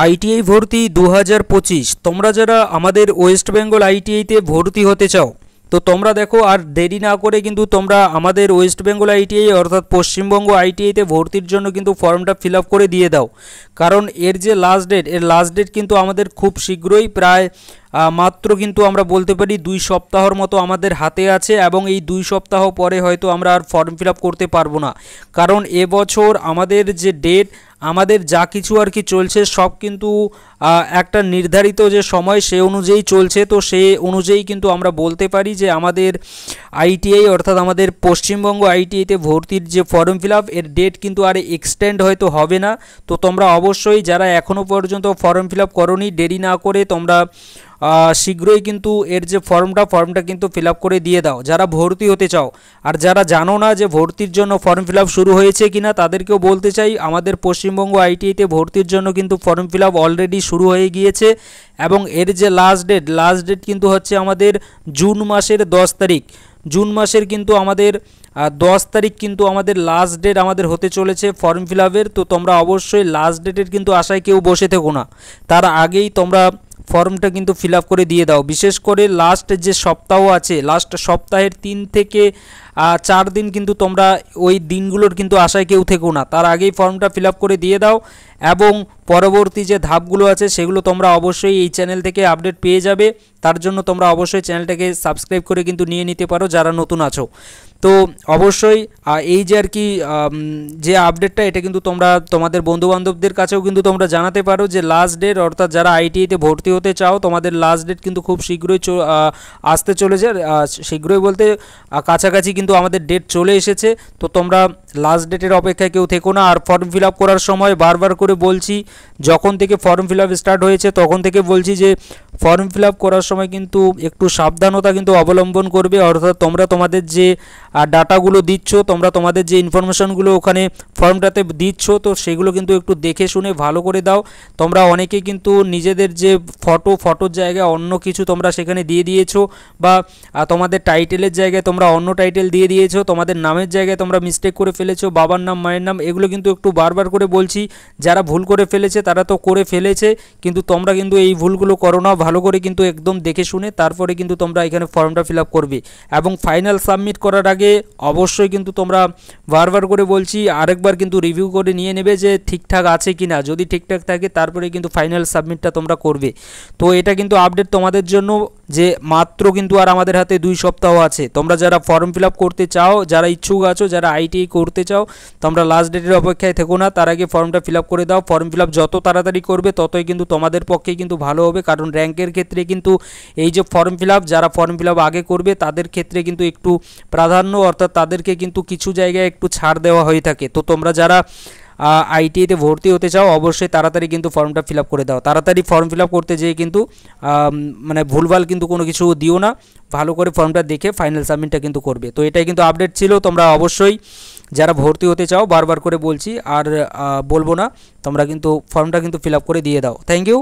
ITI ভর্তি 2025 তোমরা যারা আমাদের ওয়েস্ট বেঙ্গল আইটিআইতে ভর্তি হতে চাও তো তোমরা দেখো আর দেরি না করে কিন্তু তোমরা আমাদের ওয়েস্ট বেঙ্গল আইটিআই অর্থাৎ পশ্চিমবঙ্গ আইটিআইতে ভর্তির জন্য কিন্তু ফর্মটা ফিল আপ করে দিয়ে দাও। কারণ এর যে লাস্ট ডেট কিন্তু আমাদের খুব শীঘ্রই প্রায় মাত্র কিন্তু আমরা বলতে পারি 2 সপ্তাহর মতো আমাদের হাতে আছে এবং এই 2 সপ্তাহ পরে হয়তো আমরা আর ফর্ম ফিল আপ করতে পারবো না। কারণ এবছর আমাদের যে ডেট আমাদের যা কিছু আর কি চলছে সব কিন্তু একটা নির্ধারিত যে সময় সে অনুযায়ী চলছে। তো সেই অনুযায়ী কিন্তু আমরা বলতে পারি যে আমাদের আইটিআই অর্থাৎ আমাদের পশ্চিমবঙ্গ আইটিআইতে ভর্তির যে ফর্ম ফিল আপ এর ডেট কিন্তু আর এক্সটেন্ড হয়তো হবে না। তো তোমরা অবশ্যই যারা এখনও পর্যন্ত ফর্ম ফিল আপ করোনি দেরি না করে তোমরা শীঘ্রই কিন্তু এর যে ফর্মটা কিন্তু ফিল আপ করে দিয়ে দাও যারা ভর্তি হতে চাও। আর যারা জানো না যে ভর্তির জন্য ফর্ম ফিল আপ শুরু হয়েছে কিনা তাদেরকেও বলতে চাই আমাদের পশ্চিমবঙ্গ আইটিআইতে ভর্তির জন্য কিন্তু ফর্ম ফিল আপ অলরেডি শুরু হয়ে গিয়েছে এবং এর যে লাস্ট ডেট কিন্তু হচ্ছে আমাদের জুন মাসের 10 তারিখ। জুন মাসের কিন্তু আমাদের 10 তারিখ কিন্তু আমাদের লাস্ট ডেট আমাদের হতে চলেছে ফর্ম ফিল আপের। তো তোমরা অবশ্যই লাস্ট ডেটের কিন্তু আশায় কেউ বসে থেকো না, তার আগেই তোমরা ফর্মটা কিন্তু ফিল আপ করে দিয়ে দাও। বিশেষ করে লাস্ট যে সপ্তাহ আছে লাস্ট সপ্তাহের 3 থেকে 4 দিন কিন্তু তোমরা ওই দিনগুলোর কিন্তু আশায় কেউ থেকো না, তার আগেই ফর্মটা ফিল আপ করে দিয়ে দাও এবং পরবর্তী যে ধাপগুলো আছে সেগুলো তোমরা অবশ্যই এই চ্যানেল থেকে আপডেট পেয়ে যাবে। তার জন্য তোমরা অবশ্যই চ্যানেলটাকে সাবস্ক্রাইব করে কিন্তু নিয়ে নিতে পারো যারা নতুন আছো। তো অবশ্যই এই যে আর কি যে আপডেটটা এটা কিন্তু তোমরা তোমাদের বন্ধুবান্ধবদের কাছেও কিন্তু তোমরা জানাতে পারো যে লাস্ট ডেট অর্থাৎ যারা আইটিআইতে ভর্তি হতে চাও তোমাদের লাস্ট ডেট কিন্তু খুব শীঘ্রই আসতে চলেছে। শীঘ্রই বলতে কাছাকাছি কিন্তু আমাদের ডেট চলে এসেছে। তো তোমরা লাস্ট ডেটের অপেক্ষায় কেউ থেকো না। আর ফর্ম ফিল আপ করার সময় বারবার করে বলছি, যখন থেকে ফর্ম ফিল আপ স্টার্ট হয়েছে তখন থেকে বলছি যে ফর্ম ফিল আপ করার সময় কিন্তু একটু সাবধানতা কিন্তু অবলম্বন করবে। অর্থাৎ তোমরা তোমাদের যে ডাটাগুলো দিচ্ছ, তোমরা তোমাদের যে ইনফরমেশনগুলো ওখানে ফর্মটাতে দিচ্ছ তো সেগুলো কিন্তু একটু দেখে শুনে ভালো করে দাও। তোমরা অনেকে কিন্তু নিজেদের যে ফটোর জায়গায় অন্য কিছু তোমরা সেখানে দিয়ে দিয়েছো বা তোমাদের টাইটেলের জায়গায় তোমরা অন্য টাইটেল দিয়ে দিয়েছো, তোমাদের নামের জায়গায় তোমরা মিস্টেক করে ফেলেছো, বাবার নাম মায়ের নাম এগুলো কিন্তু একটু বারবার করে বলছি। যারা ভুল করে ফেলেছে তারা তো করে ফেলেছে, কিন্তু তোমরা কিন্তু এই ভুলগুলো করো না, ভালো করে কিন্তু একদম দেখে শুনে তারপরে কিন্তু তোমরা এখানে ফর্মটা ফিল আপ করবে। এবং ফাইনাল সাবমিট করার আগে অবশ্যই কিন্তু তোমরা বারবার করে বলছি আরেকবার কিন্তু রিভিউ করে নিয়ে নেবে যে ঠিকঠাক আছে কি না। যদি ঠিকঠাক থাকে তারপরে কিন্তু ফাইনাল সাবমিটটা তোমরা করবে। তো এটা কিন্তু আপডেট তোমাদের জন্য যে মাত্র কিন্তু আর আমাদের হাতে 2 সপ্তাহ আছে। তোমরা যারা ফর্ম ফিল আপ করতে চাও, যারা ইচ্ছুক আছো, যারা আইটিআই করতে চাও তোমরা লাস্ট ডেটের অপেক্ষায় থেকো না, তার আগে ফর্মটা ফিল আপ করে দাও। ফর্ম ফিল আপ যত তাড়াতাড়ি করবে ততই কিন্তু তোমাদের পক্ষে কিন্তু ভালো হবে। কারণ র্যাঙ্কের ক্ষেত্রে কিন্তু এই যে ফর্ম ফিল আপ যারা ফর্ম ফিল আপ আগে করবে তাদের ক্ষেত্রে কিন্তু একটু প্রাধান্য অর্থাৎ তাদেরকে কিন্তু কিছু জায়গায় একটু ছাড় দেওয়া হয়ে থাকে। তো তোমরা যারা আইটিআইতে ভর্তি হতে চাও অবশ্যই তাড়াতাড়ি কিন্তু ফর্মটা ফিল আপ করে দাও। তাড়াতাড়ি ফর্ম ফিল আপ করতে যেয়ে কিন্তু মানে ভুলভাল কিন্তু কোনো কিছু দিও না, ভালো করে ফর্মটা দেখে ফাইনাল সাবমিটটা কিন্তু করবে। তো এটাই কিন্তু আপডেট ছিল। তোমরা অবশ্যই যারা ভর্তি হতে চাও বারবার করে বলছি আর বলবো না, তোমরা কিন্তু ফর্মটা কিন্তু ফিল আপ করে দিয়ে দাও। Thank you.